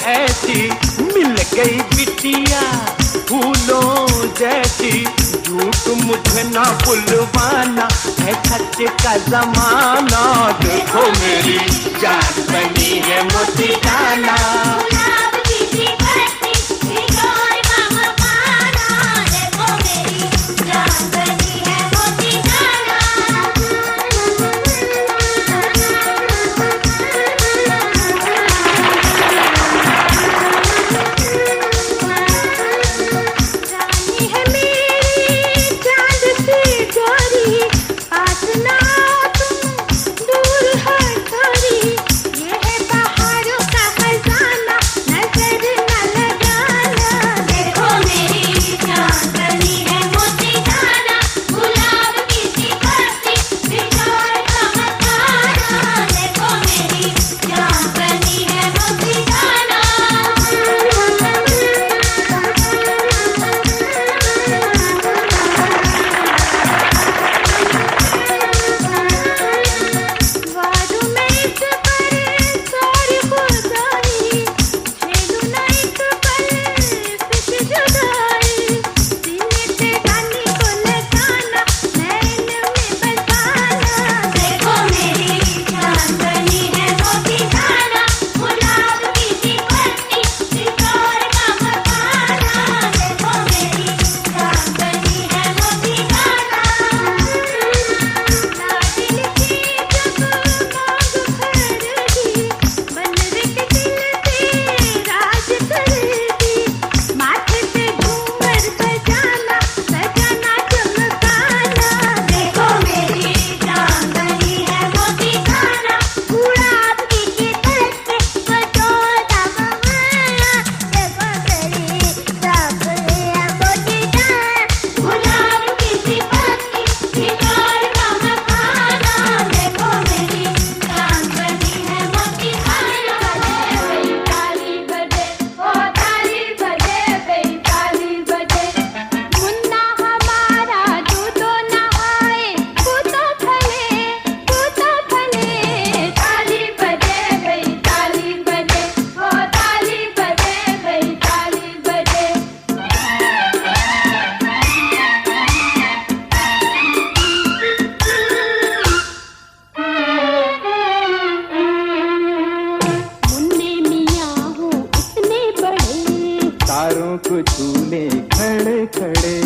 ऐसी मिल गई बिटिया फूलों जैसी। झूठ मुझे ना बुलवाना है सच का जमाना। देखो मेरी जान बनी है मोती जाना। तारों को छूने खड़े खड़े।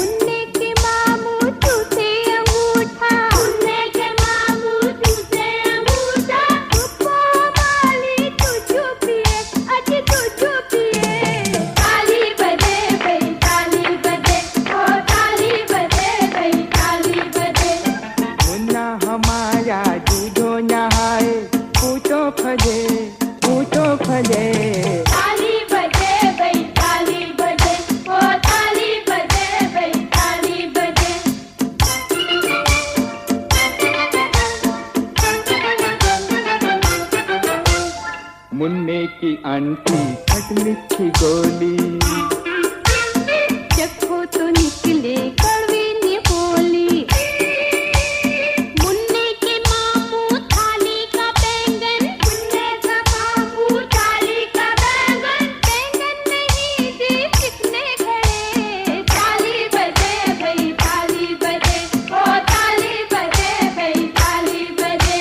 उन्ने के मामू टूटे अंगूठा, उन्ने के मामू टूटे अंगूठा। उपो वाली तू चुपिए, अज तू चुपिए। ताली बजे भई ताली बजे, ओ ताली बजे भई ताली बजे। मुन्ना हमारा दूधो नहाए पूतो फजे पूतो फजे। ताली बजे भई ताली बजे, ओ ताली बजे भई ताली बजे। मुन्ने की आंटी खट मिठी गोली। चखो तो निकले कड़वी निहोली। मुन्ने के मामू थाली का बैंगन, मुन्ने का मामू थाली का बैंगन। बैंगन नहीं जी कितने खड़े। ताली बजे भई ताली बजे, ओ ताली बजे भई ताली बजे।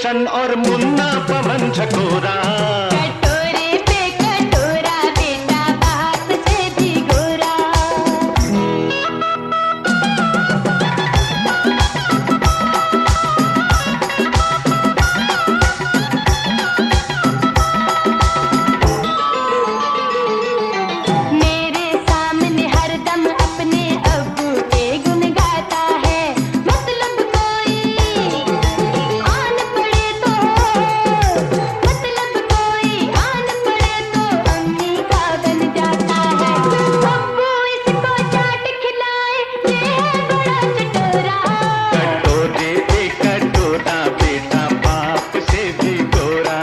गुलशन और मुन्ना पवन झकोरा। कटोरे पे कटोरा बेटा बाप से भी गोरा। मेरे सामने हरदम अपने अब्बू के गुण गाता है। मतलब कोई आन पड़े तो, मतलब कोई आन पड़े तो अम्मी का बन जाता है। अब्बू इसको चाट खिलाए, ये है बड़ा चटोरा। कटोरे पे कटोरा बेटा बाप से भी गोरा।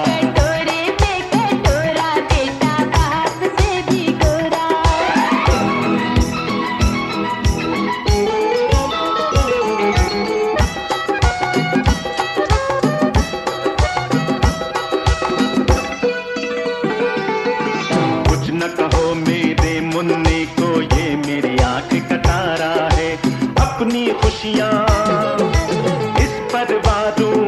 कटोरे पे कटोरा बेटा बाप से भी गोरा। कुछ न कहो मेरे मुन्नी को, ये मेरी आंख का तारा है। अपनी खुशियाँ इस पर बारूं,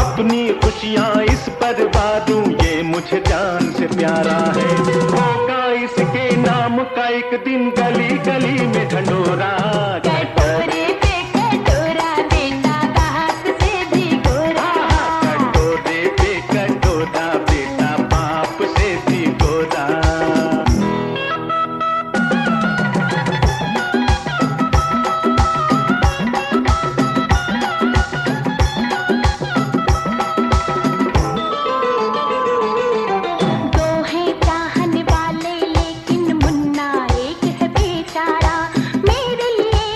अपनी खुशियाँ इस पर बारूं, ये मुझे जान से प्यारा है। होगा इसके नाम का एक दिन गली गली में ढंढोरा। कटोरे पे कटोरा बेटा बाप से भी गोरा। कटोरे पे कटोरा बेटा बाप से भी गोरा। दो हैं चाहने वाले लेकिन मुन्ना एक है बेचारा। मेरे लिए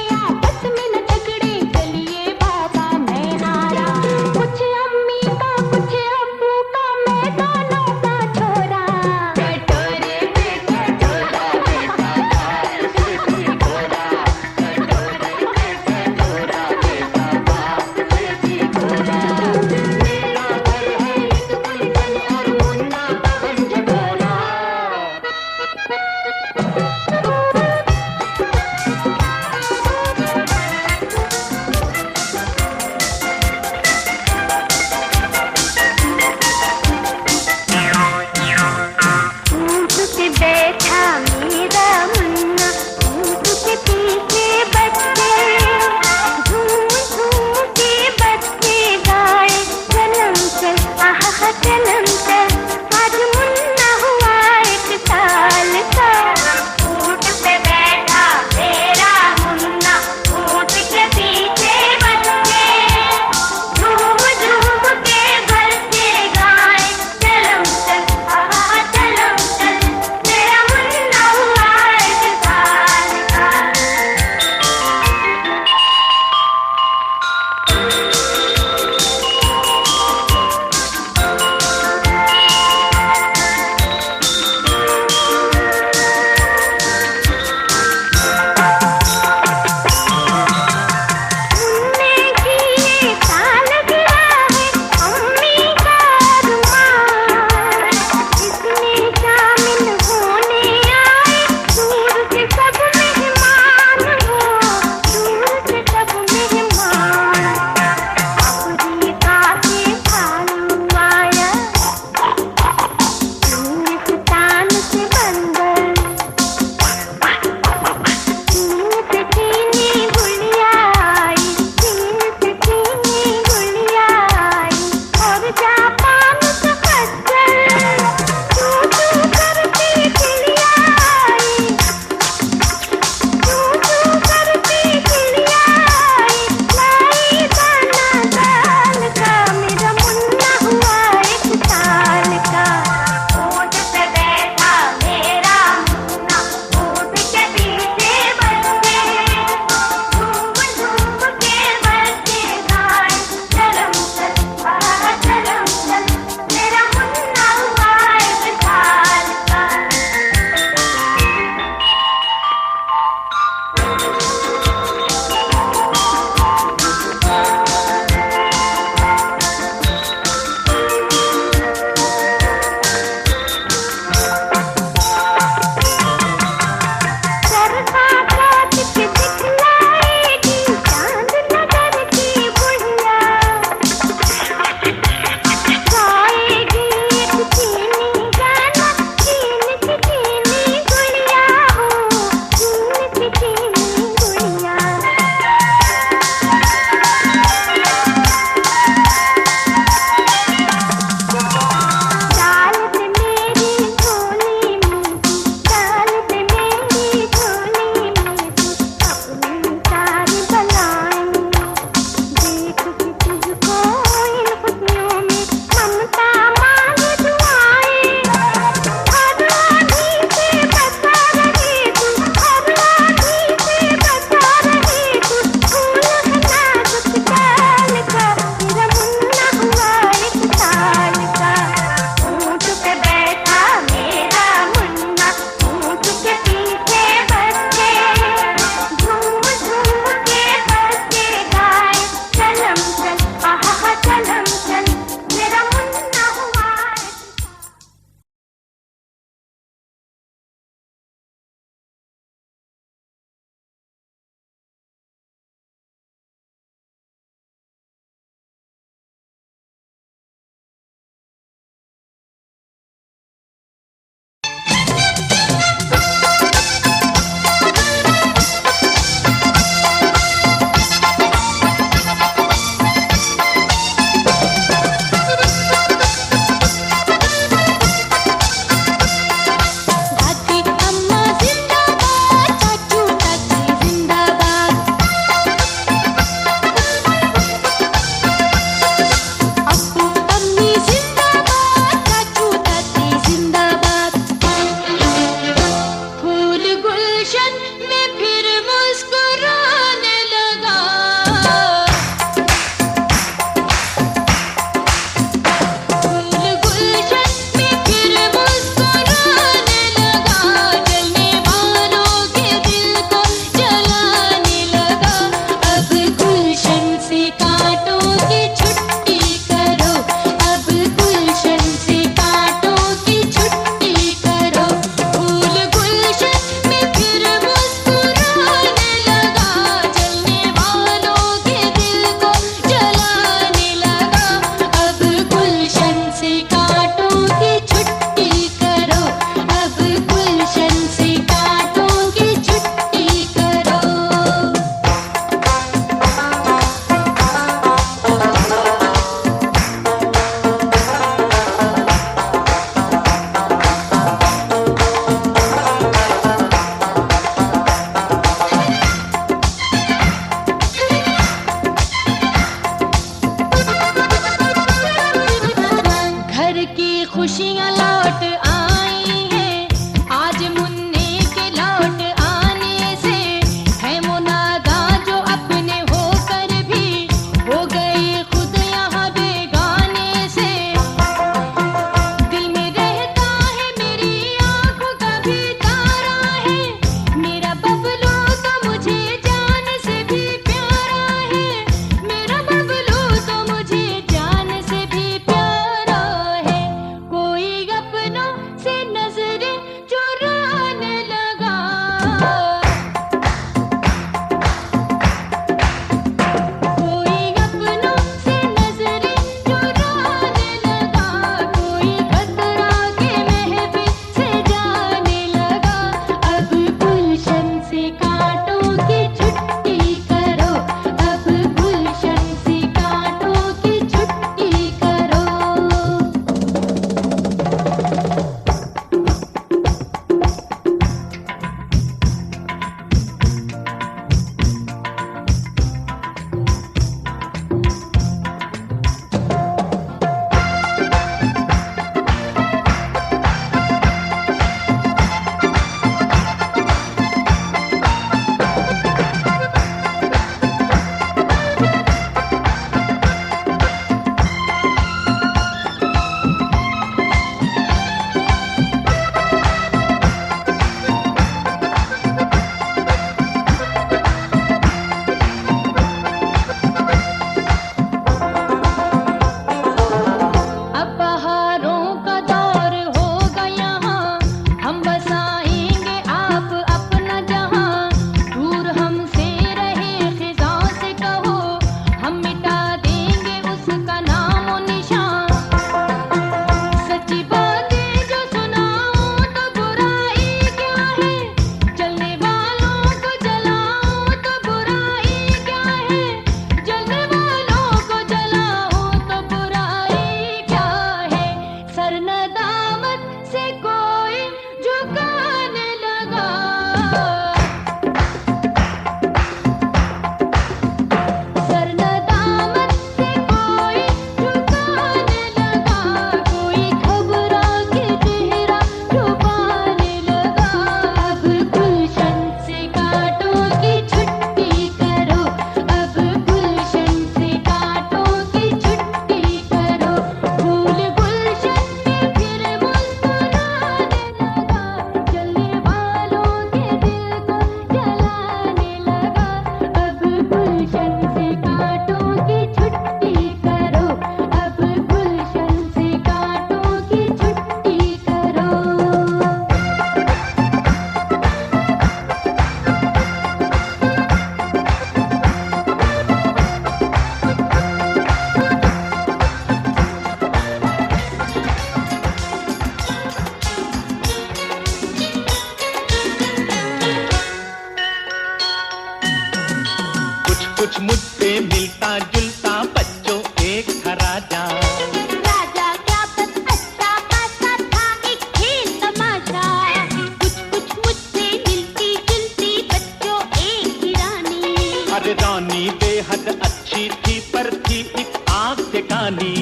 रखी एक आग ठिकानी।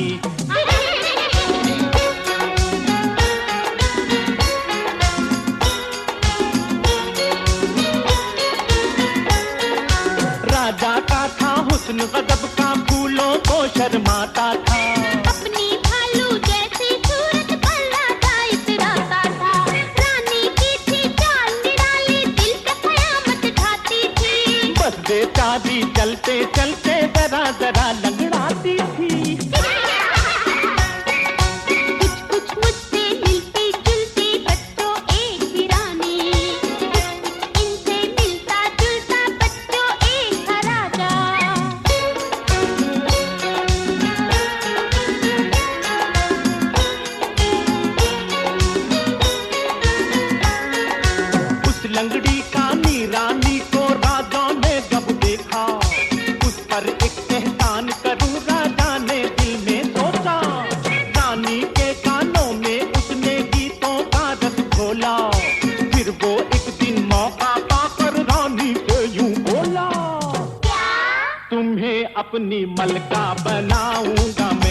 राजा का था हुस्न गजब का, फूलों को शर्माता था। अपनी भालू जैसी सूरत पर राजा इतराता था। रानी की थी चाल निराली, दिल पे कयामत ढाती थी। बस बेचारी चलते चलते जरा जरा लंगड़ाती थी। कुछ कुछ मुझसे मिलती जुलती बच्चों एक ही रानी, इनसे मिलता जुलता बच्चों एक था राजा। उस लंगड़ी कानी रानी को राजा ने जब देखा, उस पर एक एहसान करूं राजा ने दिल में सोचा। रानी के कानों में उसने गीतों का रस खोला, फिर वो एक दिन मौका पाकर रानी से यूं बोला, क्या? तुम्हें अपनी मलका बनाऊंगा मैं।